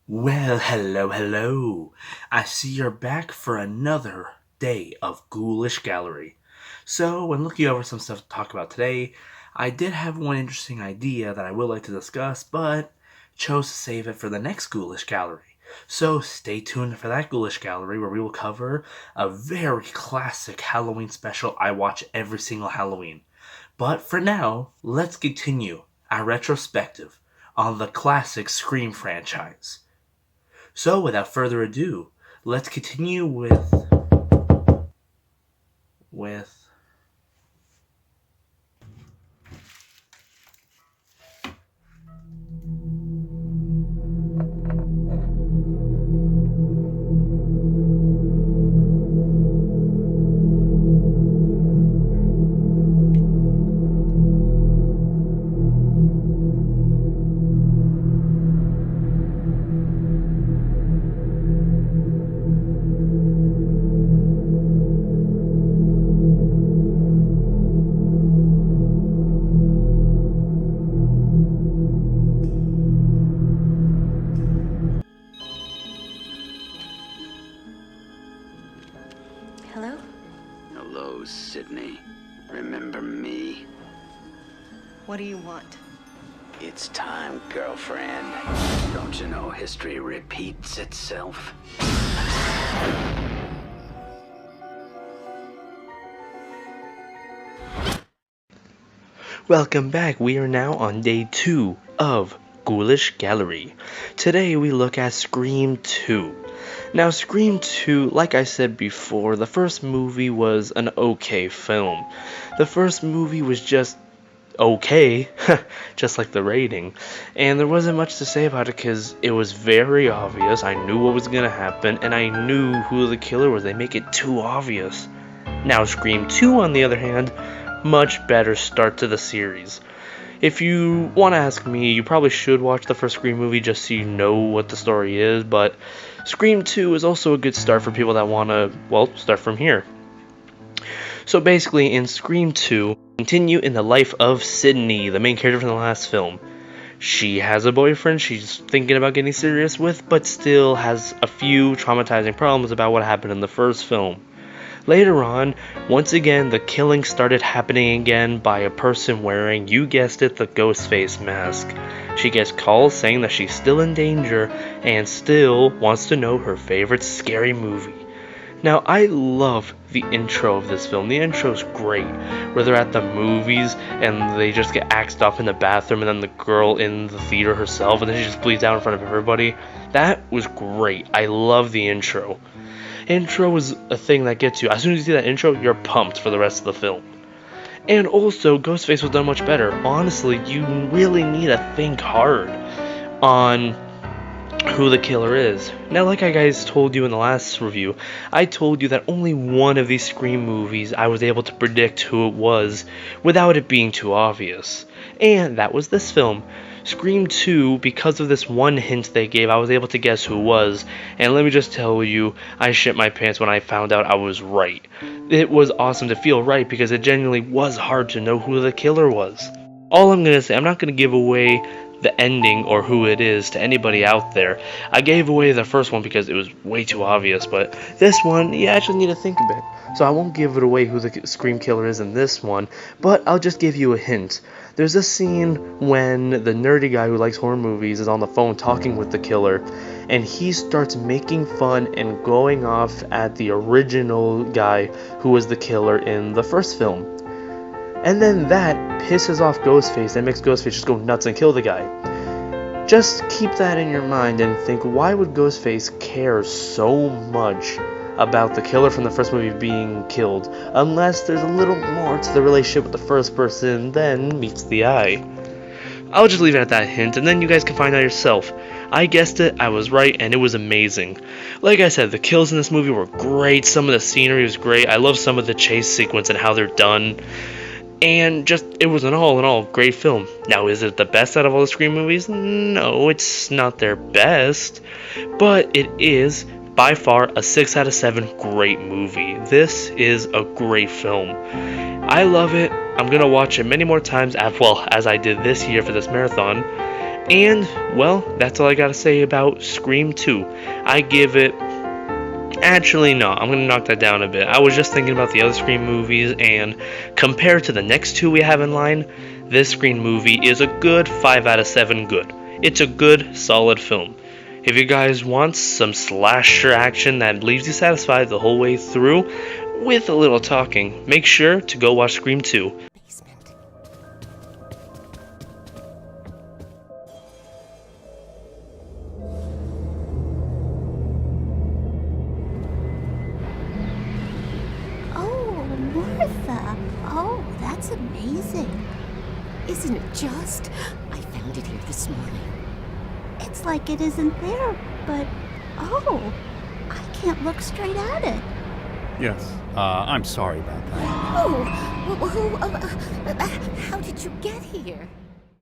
Well, hello. I see you're back for another day of Ghoulish Gallery. So, when looking over some stuff to talk about today, I did have one interesting idea that I would like to discuss, but chose to save it for the next Ghoulish Gallery. So, stay tuned for that Ghoulish Gallery where we will cover a very classic Halloween special I watch every single Halloween. But for now, let's continue our retrospective on the classic Scream franchise. So, without further ado, let's continue with Hello? Hello, Sydney. Remember me? What do you want? It's time, girlfriend. Don't you know history repeats itself? Welcome back. We are now on day 2 of Ghoulish Gallery. Today we look at Scream 2. Now, Scream 2, like I said before, the first movie was an okay film. The first movie was just okay, just like the rating, and there wasn't much to say about it because it was very obvious. I knew what was gonna happen, and I knew who the killer was. They make it too obvious. Now, Scream 2, on the other hand, much better start to the series. If you want to ask me, you probably should watch the first Scream movie just so you know what the story is, but Scream 2 is also a good start for people that want to, well, start from here. So basically, in Scream 2, continue in the life of Sydney, the main character from the last film. She has a boyfriend she's thinking about getting serious with, but still has a few traumatizing problems about what happened in the first film. Later on, once again, the killing started happening again by a person wearing, you guessed it, the Ghostface mask. She gets calls saying that she's still in danger and still wants to know her favorite scary movie. Now, I love the intro of this film. The intro's great, where they're at the movies and they just get axed off in the bathroom, and then the girl in the theater herself, and then she just bleeds out in front of everybody. That was great. I love the intro. Intro is a thing that gets you. As soon as you see that intro, you're pumped for the rest of the film. And also, Ghostface was done much better. Honestly, you really need to think hard on who the killer is. Now, like I guys told you in the last review, I told you that only one of these Scream movies I was able to predict who it was without it being too obvious. And that was this film. Scream 2, because of this one hint they gave, I was able to guess who it was, and let me just tell you, I shit my pants when I found out I was right. It was awesome to feel right, because it genuinely was hard to know who the killer was. All I'm gonna say, I'm not gonna give away the ending or who it is to anybody out there. I gave away the first one because it was way too obvious, but this one, you actually need to think a bit. So I won't give it away who the Scream killer is in this one, but I'll just give you a hint. There's a scene when the nerdy guy who likes horror movies is on the phone talking with the killer, and he starts making fun and going off at the original guy who was the killer in the first film. And then that pisses off Ghostface and makes Ghostface just go nuts and kill the guy. Just keep that in your mind and think, why would Ghostface care so much about the killer from the first movie being killed, unless there's a little more to the relationship with the first person than meets the eye? I'll just leave it at that hint, and then you guys can find out yourself. I guessed it, I was right, and it was amazing. Like I said, the kills in this movie were great, some of the scenery was great, I love some of the chase sequence and how they're done, and just, it was an all-in-all great film. Now, is it the best out of all the Scream movies? No, it's not their best, but it is by far a 6 out of 7 great movie. This is a great film. I love it. I'm gonna watch it many more times as I did this year for this marathon. And, well, that's all I gotta say about Scream 2. I give it... Actually, no, I'm gonna knock that down a bit. I was just thinking about the other Scream movies, and compared to the next two we have in line, this Scream movie is a good 5 out of 7 good. It's a good, solid film. If you guys want some slasher action that leaves you satisfied the whole way through, with a little talking, make sure to go watch Scream 2. Basement. Oh, Martha. Oh, that's amazing. Isn't it just? I found it here this morning. It's like it isn't there, but oh, I can't look straight at it. Yes, I'm sorry about that. Oh, how did you get here?